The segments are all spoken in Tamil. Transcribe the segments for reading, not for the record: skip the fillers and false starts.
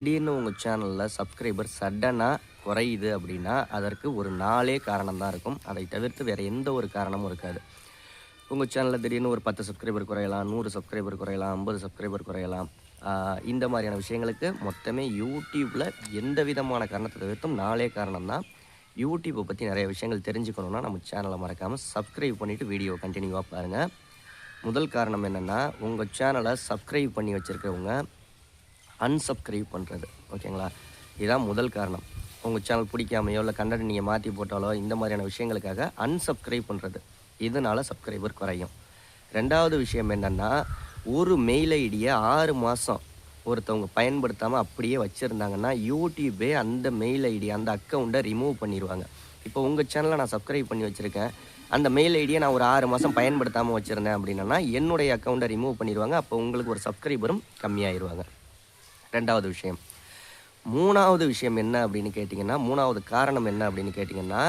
திடீர்னு உங்கள் சேனலில் சப்ஸ்கிரைபர் சடனாக குறையுது அப்படின்னா அதற்கு ஒரு நாளே காரணம் தான் இருக்கும். அதை தவிர்த்து வேறு எந்த ஒரு காரணமும் இருக்காது. உங்கள் சேனலில் திடீர்னு ஒரு 10 சப்ஸ்கிரைபர் குறையலாம், 100 சப்ஸ்கிரைபர் குறையலாம், 50 சப்ஸ்கிரைபர் குறையலாம். இந்த மாதிரியான விஷயங்களுக்கு மொத்தமே யூடியூப்பில் எந்த விதமான காரணத்தை தவிர்த்தும் நாளே காரணம் தான். யூடியூப்பை பற்றி நிறைய விஷயங்கள் தெரிஞ்சுக்கணுன்னா நம்ம சேனலை மறக்காமல் சப்ஸ்கிரைப் பண்ணிவிட்டு வீடியோ கண்டினியூவாக பாருங்கள். முதல் காரணம் என்னென்னா, உங்கள் சேனலை சப்ஸ்கிரைப் பண்ணி வச்சுருக்கவங்க அன்சப்ஸ்கிரைப் பண்ணுறது. ஓகேங்களா? இதுதான் முதல் காரணம். உங்கள் சேனல் பிடிக்காமையோ இல்லை கண்டென்ட் நீங்கள் மாற்றி போட்டாலோ இந்த மாதிரியான விஷயங்களுக்காக அன்சப்ஸ்கிரைப் பண்ணுறது. இதனால் சப்ஸ்கிரைபர் குறையும். ரெண்டாவது விஷயம் என்னென்னா, ஒரு மெயில் ஐடியை 6 மாதம் ஒருத்தவங்க பயன்படுத்தாமல் அப்படியே வச்சுருந்தாங்கன்னா யூடியூபே அந்த மெயில் ஐடி அந்த அக்கௌண்ட்டை ரிமூவ் பண்ணிடுவாங்க. இப்போ உங்கள் சேனலை நான் சப்ஸ்கிரைப் பண்ணி வச்சுருக்கேன், அந்த மெயில் ஐடியை நான் ஒரு 6 மாதம் பயன்படுத்தாமல் வச்சுருந்தேன் அப்படின்னா என்னுடைய அக்கௌண்ட்டை ரிமூவ் பண்ணிடுவாங்க. அப்போ உங்களுக்கு ஒரு சப்ஸ்கிரைபரும் கம்மியாயிருவாங்க. ரெண்டாவது விஷயம். மூணாவது விஷயம் என்ன அப்படின்னு கேட்டிங்கன்னா, மூணாவது காரணம் என்ன அப்படின்னு கேட்டிங்கன்னா,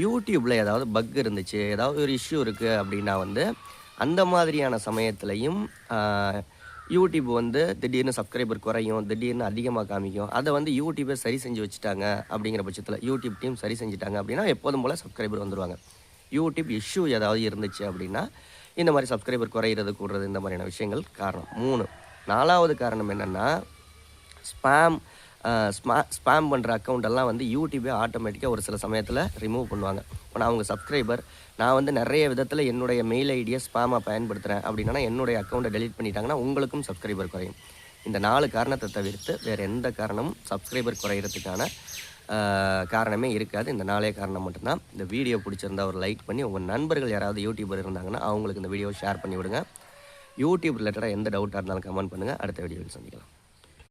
யூடியூப்பில் ஏதாவது பக் இருந்துச்சு, ஏதாவது ஒரு இஷ்யூ இருக்குது அப்படின்னா அந்த மாதிரியான சமயத்துலையும் யூடியூப் திடீர்னு சப்ஸ்கிரைபர் குறையும், திடீர்னு அதிகமாக காமிக்கும். அதை யூடியூபை சரி செஞ்சு வச்சுட்டாங்க அப்படிங்கிற பட்சத்தில், யூடியூப் டீம் சரி செஞ்சுட்டாங்க அப்படின்னா எப்போதும் போல் சப்ஸ்கிரைபர் வந்துடுவாங்க. யூடியூப் இஷ்யூ ஏதாவது இருந்துச்சு அப்படின்னா இந்த மாதிரி சப்ஸ்கிரைபர் குறையிறது கூடுறது இந்த மாதிரியான விஷயங்கள் காரணம். 3. 4வது காரணம் என்னென்னா, ஸ்பேம் பண்ணுற அக்கௌண்ட்டெல்லாம் யூடியூபே ஆட்டோமேட்டிக்காக ஒரு சில சமயத்தில் ரிமூவ் பண்ணுவாங்க. இப்போ நான் உங்கள் சப்ஸ்கிரைபர், நான் நிறைய விதத்தில் என்னுடைய மெயில் ஐடியை ஸ்பேமாக பயன்படுத்துகிறேன் அப்படின்னா என்னுடைய அக்கௌண்ட்டை டெலீட் பண்ணிட்டாங்கன்னா உங்களுக்கும் சப்ஸ்கிரைபர் குறையும். இந்த 4 காரணத்தை தவிர்த்து வேறு எந்த காரணமும் சப்ஸ்கிரைபர் குறையிறதுக்கான காரணமே இருக்காது. இந்த 4 காரணம் மட்டும்தான். இந்த வீடியோ பிடிச்சிருந்தா ஒரு லைக் பண்ணி உங்கள் நண்பர்கள் யாராவது யூடியூபர் இருந்தாங்கன்னா அவங்களுக்கு இந்த வீடியோவை ஷேர் பண்ணி விடுங்க. யூடியூப் ரிலேட்டடாக எந்த டவுட்டாக இருந்தாலும் கமெண்ட் பண்ணுங்கள். அடுத்த வீடியோவில் சந்திக்கலாம்.